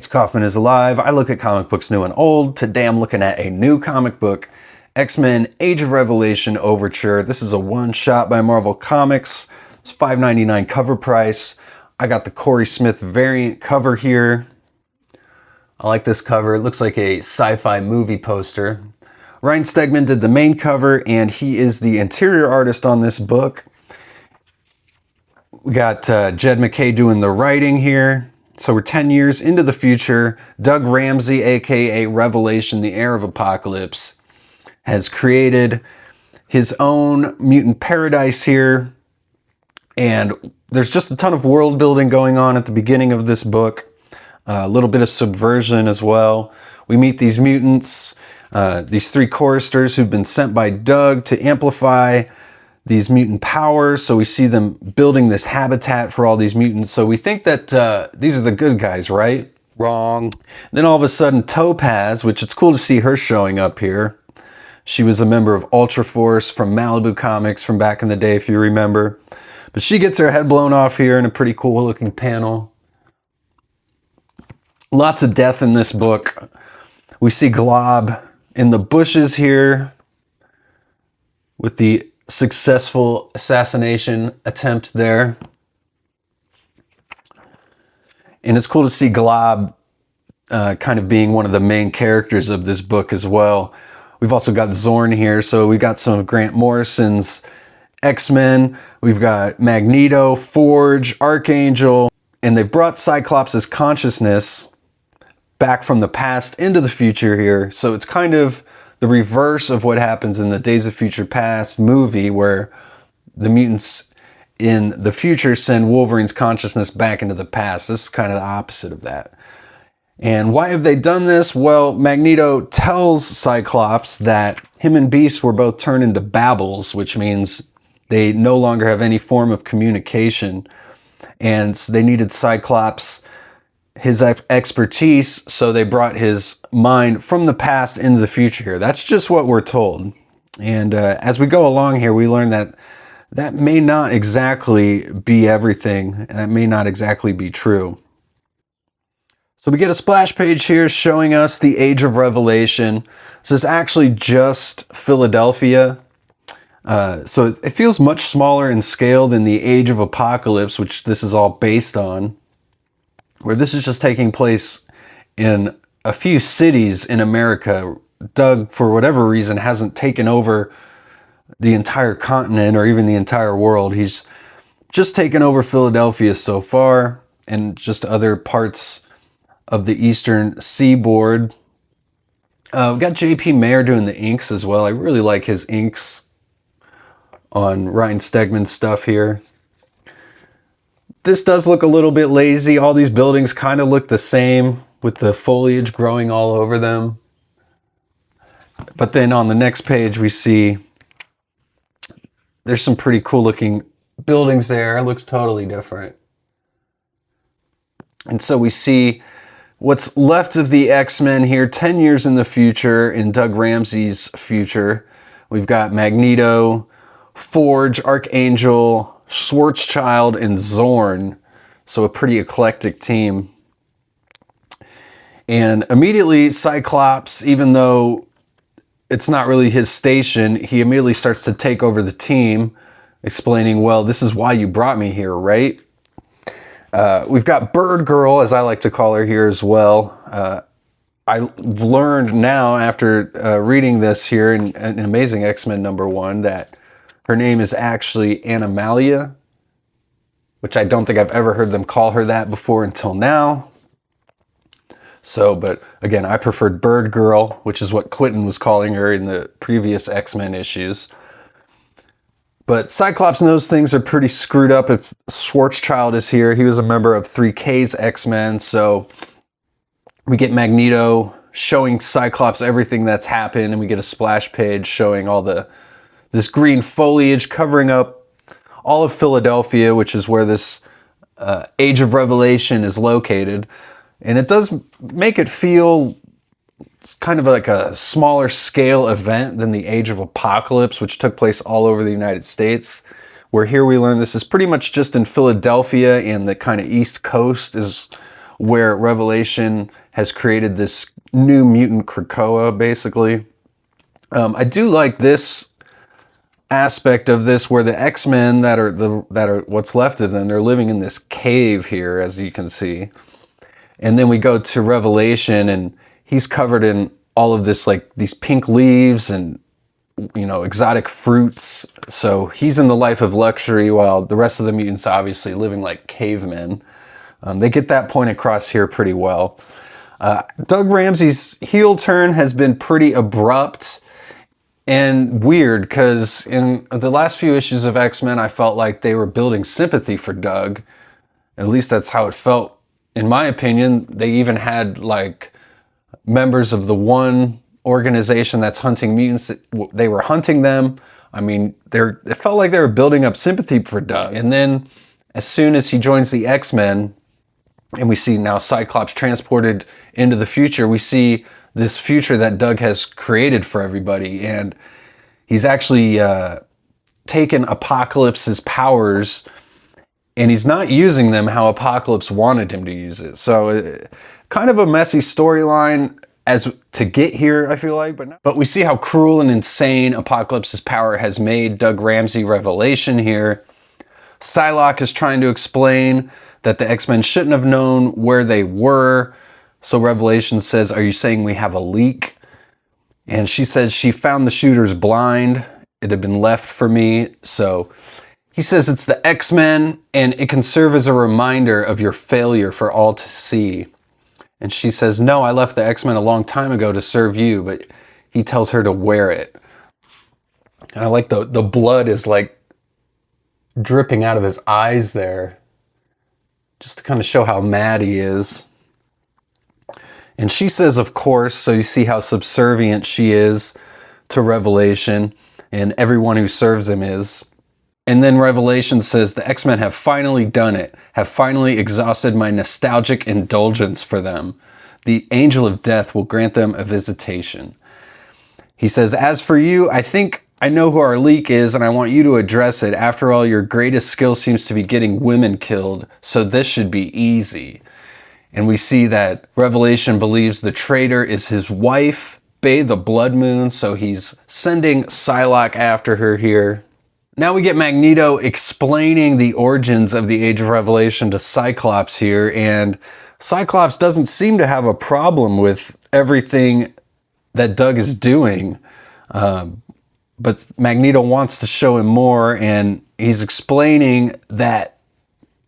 It's Kaufman is Alive. I look at comic books new and old. Today I'm looking at a new comic book, X-Men Age of Revelation Overture. This is a one-shot by Marvel Comics. It's $5.99 cover price. I got the Corey Smith variant cover here. I like this cover. It looks like a sci-fi movie poster. Ryan Stegman did the main cover, and he is the interior artist on this book. We got Jed MacKay doing the writing here. So we're 10 years into the future. Doug Ramsey, aka Revelation, the heir of Apocalypse, has created his own mutant paradise here. And there's just a ton of world building going on at the beginning of this book. A little bit of subversion as well. We meet these mutants, these three choristers who've been sent by Doug to amplify these mutant powers. So we see them building this habitat for all these mutants. So we think that these are the good guys, right? Wrong. Then all of a sudden Topaz, which it's cool to see her showing up here. She was a member of Ultra Force from Malibu Comics from back in the day, if you remember. But she gets her head blown off here in a pretty cool looking panel. Lots of death in this book. We see Glob in the bushes here with the successful assassination attempt there. And it's cool to see Glob kind of being one of the main characters of this book as well. We've also got Zorn here, so we got some of Grant Morrison's X-Men. We've got Magneto, Forge, Archangel, and they brought Cyclops' consciousness back from the past into the future here. So it's kind of the reverse of what happens in the Days of Future Past movie, where the mutants in the future send Wolverine's consciousness back into the past. This is kind of the opposite of that. And why have they done this? Well, Magneto tells Cyclops that him and Beast were both turned into Babbles, which means they no longer have any form of communication. And so they needed Cyclops, his expertise, so they brought his mind from the past into the future here. That's just what we're told. And as we go along here, we learn that that may not exactly be everything, and that may not exactly be true. So we get a splash page here showing us the Age of Revelation. This is actually just Philadelphia. So it feels much smaller in scale than the Age of Apocalypse, which this is all based on, where this is just taking place in a few cities in America. Doug, for whatever reason, hasn't taken over the entire continent or even the entire world. He's just taken over Philadelphia so far and just other parts of the eastern seaboard. We've got J.P. Mayer doing the inks as well. I really like his inks on Ryan Stegman's stuff here. This does look a little bit lazy. All these buildings kind of look the same with the foliage growing all over them. But then on the next page, we see there's some pretty cool looking buildings there. It looks totally different. And so we see what's left of the X-Men here, 10 years in the future, in Doug Ramsey's future. We've got Magneto, Forge, Archangel, Schwarzschild, and Zorn. So a pretty eclectic team. And immediately Cyclops, even though it's not really his station, he immediately starts to take over the team, explaining, well, this is why you brought me here, right? We've got Bird Girl, as I like to call her here as well. I've learned now after reading this here in Amazing X-Men #1 that her name is actually Animalia, which I don't think I've ever heard them call her that before until now. So, but again, I preferred Bird Girl, which is what Quentin was calling her in the previous X-Men issues. But Cyclops knows things are pretty screwed up if Schwarzschild is here. He was a member of 3K's X-Men, so we get Magneto showing Cyclops everything that's happened, and we get a splash page showing all this green foliage covering up all of Philadelphia, which is where this Age of Revelation is located. And it does make it feel it's kind of like a smaller scale event than the Age of Apocalypse, which took place all over the United States, where here we learn this is pretty much just in Philadelphia, and the kind of East Coast is where Revelation has created this new mutant Krakoa, basically. I do like this aspect of this, where the X-Men that are what's left of them, they're living in this cave here, as you can see. And then we go to Revelation, and he's covered in all of this, like these pink leaves and, you know, exotic fruits. So he's in the life of luxury, while the rest of the mutants obviously living like cavemen. They get that point across here pretty well. Doug Ramsey's heel turn has been pretty abrupt and weird, because in the last few issues of X-Men, I felt like they were building sympathy for Doug. At least that's how it felt, in my opinion. They even had like members of the one organization that's hunting mutants. They were hunting them. I mean, it felt like they were building up sympathy for Doug. And then as soon as he joins the X-Men, and we see now Cyclops transported into the future, we see this future that Doug has created for everybody. And he's actually taken Apocalypse's powers, and he's not using them how Apocalypse wanted him to use it. So kind of a messy storyline as to get here, I feel like. But we see how cruel and insane Apocalypse's power has made Doug Ramsey Revelation here. Psylocke is trying to explain that the X-Men shouldn't have known where they were. So Revelation says, "Are you saying we have a leak?" And she says she found the shooters blind. It had been left for me. So he says it's the X-Men, and it can serve as a reminder of your failure for all to see. And she says, "No, I left the X-Men a long time ago to serve you," but he tells her to wear it. And I like the blood is like dripping out of his eyes there, just to kind of show how mad he is. And she says, of course, so you see how subservient she is to Revelation, and everyone who serves him is. And then Revelation says, the X-Men have finally done it, have finally exhausted my nostalgic indulgence for them. The angel of death will grant them a visitation. He says, as for you, I think I know who our leak is, and I want you to address it. After all, your greatest skill seems to be getting women killed, so this should be easy. And we see that Revelation believes the traitor is his wife, Bay the Blood Moon, so he's sending Psylocke after her here. Now we get Magneto explaining the origins of the Age of Revelation to Cyclops here, and Cyclops doesn't seem to have a problem with everything that Doug is doing. But Magneto wants to show him more, and he's explaining that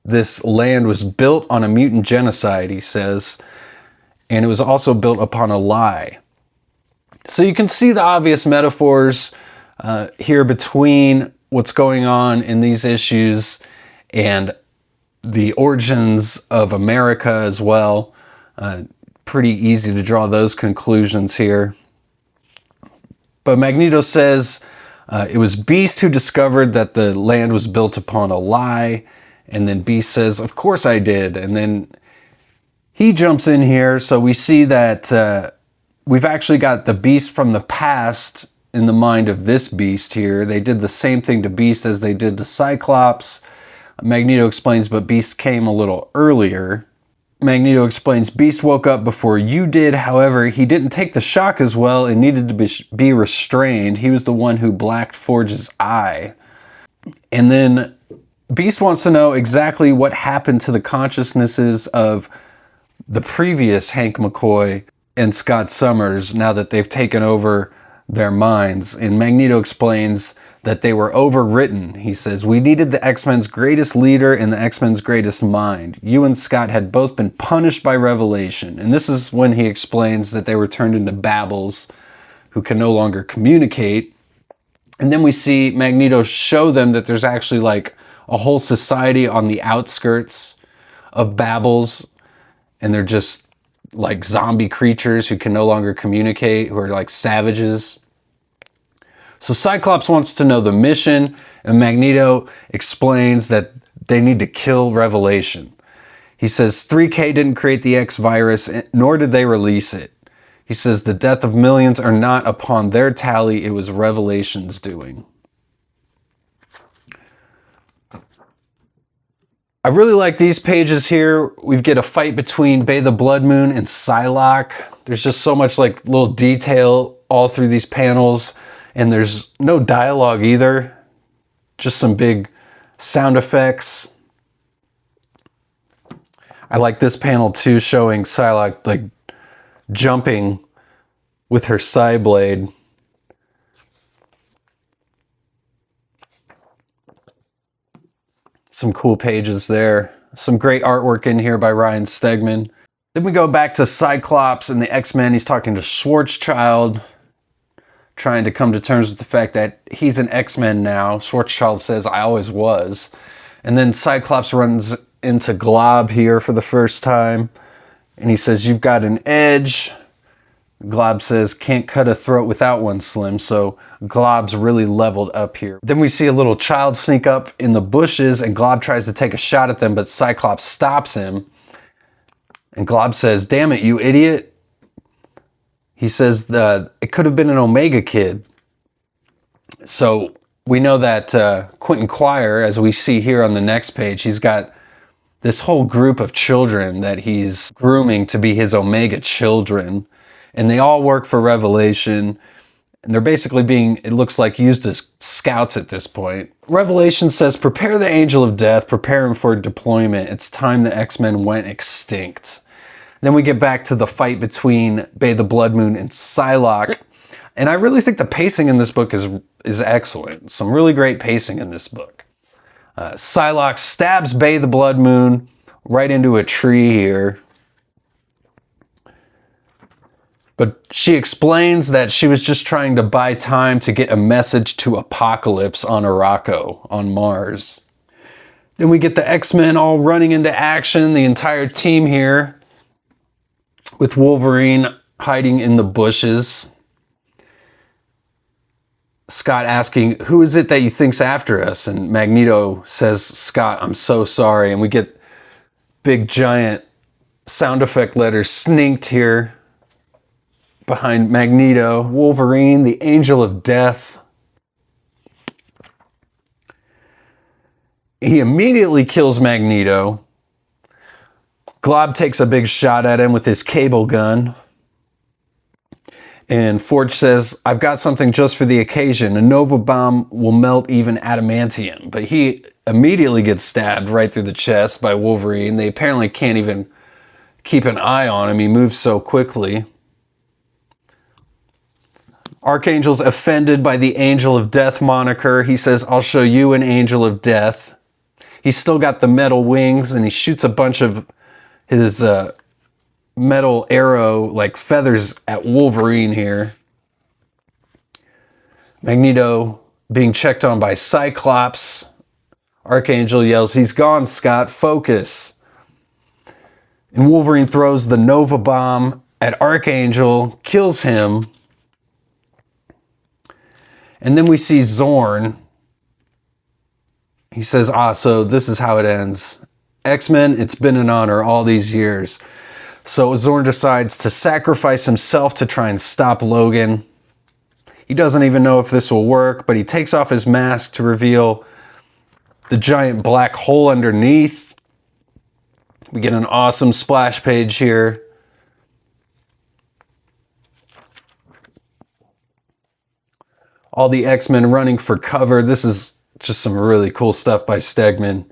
this land was built on a mutant genocide, he says, and it was also built upon a lie. So you can see the obvious metaphors here between what's going on in these issues and the origins of America as well. Pretty easy to draw those conclusions here. But Magneto says it was Beast who discovered that the land was built upon a lie. And then Beast says, of course I did. And then he jumps in here. So we see that we've actually got the Beast from the past in the mind of this Beast here. They did the same thing to Beast as they did to Cyclops. Magneto explains, but Beast came a little earlier. Magneto explains, Beast woke up before you did. However, he didn't take the shock as well and needed to be restrained. He was the one who blacked Forge's eye. And then Beast wants to know exactly what happened to the consciousnesses of the previous Hank McCoy and Scott Summers now that they've taken over their minds. And Magneto explains that they were overwritten. He says, we needed the X-Men's greatest leader and the X-Men's greatest mind. You and Scott had both been punished by Revelation. And this is when he explains that they were turned into babbles who can no longer communicate. And then we see Magneto show them that there's actually like a whole society on the outskirts of Babels, and they're just like zombie creatures who can no longer communicate, who are like savages. So Cyclops wants to know the mission, and Magneto explains that they need to kill Revelation. He says 3K didn't create the X virus, nor did they release it. He says the death of millions are not upon their tally, it was Revelation's doing. I really like these pages here. We get a fight between Bay the Blood Moon and Psylocke. There's just so much like little detail all through these panels, and there's no dialogue either. Just some big sound effects. I like this panel too, showing Psylocke like jumping with her side blade. Some cool pages there. Some great artwork in here by Ryan Stegman. Then we go back to Cyclops and the X-Men. He's talking to Schwarzschild, trying to come to terms with the fact that he's an X-Men now. Schwarzschild says, I always was. And then Cyclops runs into Glob here for the first time. And he says, you've got an edge. Glob says, can't cut a throat without one, Slim. So Glob's really leveled up here. Then we see a little child sneak up in the bushes, and Glob tries to take a shot at them, but Cyclops stops him. And Glob says, damn it, you idiot. He says it could have been an Omega kid. So we know that Quentin Quire, as we see here on the next page, he's got this whole group of children that he's grooming to be his Omega children. And they all work for Revelation. And they're basically being, it looks like, used as scouts at this point. Revelation says, prepare the angel of death, prepare him for deployment. It's time the X-Men went extinct. Then we get back to the fight between Bay the Blood Moon and Psylocke. And I really think the pacing in this book is excellent. Some really great pacing in this book. Psylocke stabs Bay the Blood Moon right into a tree here. But she explains that she was just trying to buy time to get a message to Apocalypse on Arakko, on Mars. Then we get the X-Men all running into action, the entire team here, with Wolverine hiding in the bushes. Scott asking, who is it that you think's after us? And Magneto says, Scott, I'm so sorry. And we get big giant sound effect letters sninked here behind Magneto. Wolverine, the angel of death. He immediately kills Magneto. Glob takes a big shot at him with his cable gun. And Forge says, I've got something just for the occasion. A Nova bomb will melt even adamantium. But he immediately gets stabbed right through the chest by Wolverine. They apparently can't even keep an eye on him. He moves so quickly. Archangel's offended by the Angel of Death moniker. He says, I'll show you an Angel of Death. He's still got the metal wings, and he shoots a bunch of his metal arrow like feathers at Wolverine here. Magneto being checked on by Cyclops. Archangel yells, he's gone, Scott, focus. And Wolverine throws the Nova bomb at Archangel, kills him. And then we see Zorn. He says, so this is how it ends. X-Men, it's been an honor all these years. So Zorn decides to sacrifice himself to try and stop Logan. He doesn't even know if this will work, but he takes off his mask to reveal the giant black hole underneath. We get an awesome splash page here. All the X-Men running for cover. This is just some really cool stuff by Stegman.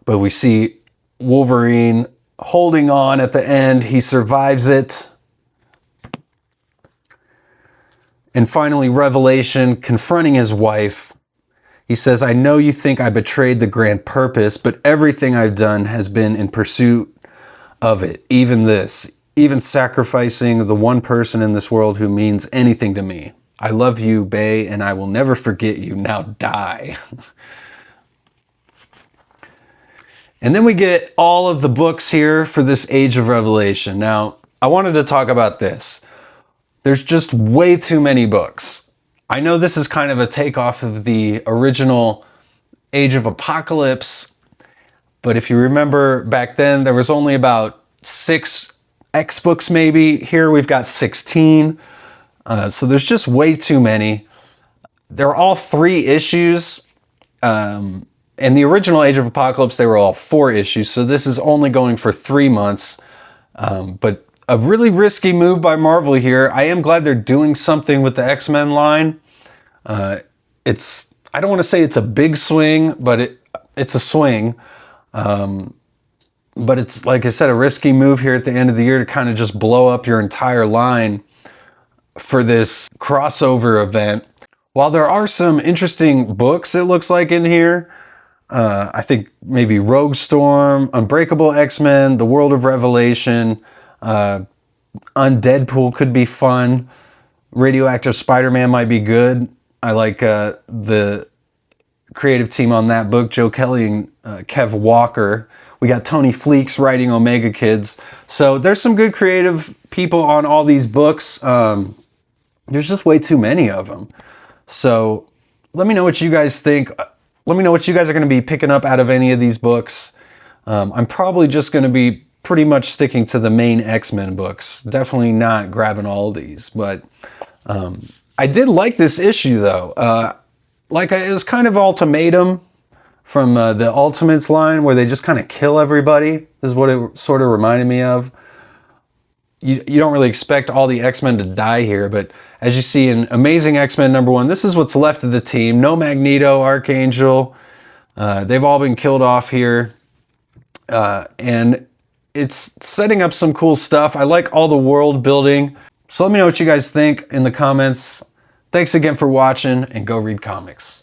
But we see Wolverine holding on at the end. He survives it. And finally, Revelation confronting his wife. He says, I know you think I betrayed the grand purpose, but everything I've done has been in pursuit of it. Even this. Even sacrificing the one person in this world who means anything to me. I love you, Bay, and I will never forget you. Now die. And then we get all of the books here for this Age of Revelation. Now, I wanted to talk about this. There's just way too many books. I know this is kind of a takeoff of the original Age of Apocalypse, but if you remember back then, there was only about 6 X books maybe. Here we've got 16. So there's just way too many. They're all 3 issues. in the original Age of Apocalypse, they were all 4 issues, so this is only going for 3 months. But a really risky move by Marvel here. I am glad they're doing something with the X-Men line. I don't want to say it's a big swing, but it's a swing. But it's, like I said, a risky move here at the end of the year to kind of just blow up your entire line for this crossover event. While there are some interesting books, it looks like, in here, I think maybe Rogue Storm, Unbreakable X-Men, The World of Revelation, Undeadpool could be fun. Radioactive Spider-Man might be good. I like the creative team on that book, Joe Kelly and Kev Walker. We got Tony Fleeks writing Omega Kids. So there's some good creative people on all these books. There's just way too many of them. So let me know what you guys think. Let me know what you guys are going to be picking up out of any of these books. I'm probably just going to be pretty much sticking to the main X-Men books. Definitely not grabbing all of these. But I did like this issue, though. It was kind of Ultimatum from the Ultimates line, where they just kind of kill everybody, is what it sort of reminded me of. You don't really expect all the X-Men to die here, but as you see in Amazing X-Men #1, this is what's left of the team. No Magneto, Archangel. They've all been killed off here. And it's setting up some cool stuff. I like all the world building. So let me know what you guys think in the comments. Thanks again for watching, and go read comics.